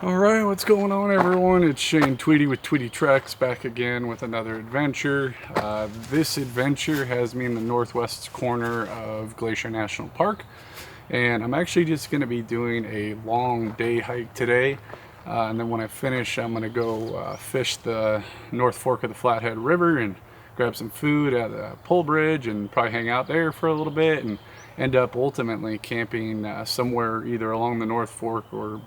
Alright, what's going on everyone? It's Shane Tweedy with Tweedy Treks back again with another adventure. This adventure has me in the northwest corner of Glacier National Park, and I'm actually just going to be doing a long day hike today, and then when I finish I'm going to go fish the North Fork of the Flathead River and grab some food at the pole bridge and probably hang out there for a little bit and end up ultimately camping somewhere either along the North Fork or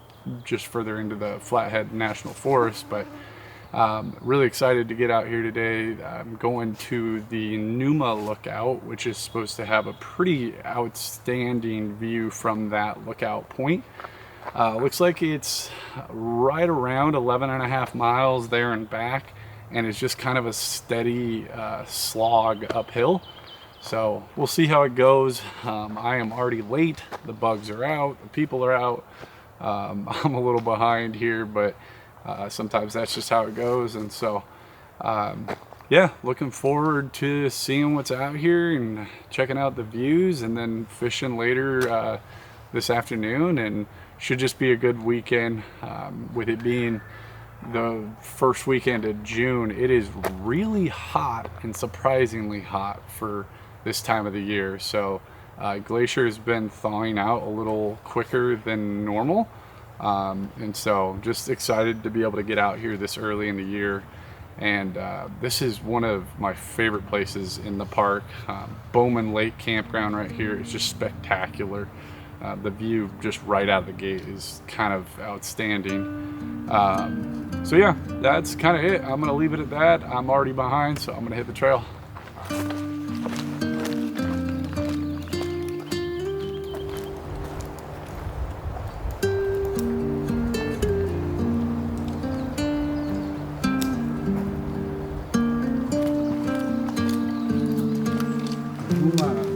just further into the Flathead National Forest. But really excited to get out here today. I'm going to the Numa Lookout, which is supposed to have a pretty outstanding view from that lookout point. Looks like it's right around 11.5 miles there and back, and it's just kind of a steady slog uphill. So we'll see how it goes. I am already late. The bugs are out, the people are out. I'm a little behind here, but sometimes that's just how it goes. And so yeah, looking forward to seeing what's out here and checking out the views, and then fishing later this afternoon. And should just be a good weekend. With it being the first weekend of June, it is really hot and surprisingly hot for this time of the year. So Glacier has been thawing out a little quicker than normal, and so just excited to be able to get out here this early in the year. And this is one of my favorite places in the park. Bowman Lake Campground right here is just spectacular. The view just right out of the gate is kind of outstanding. So yeah, that's kind of it. I'm gonna leave it at that. I'm already behind, so I'm gonna hit the trail. Numa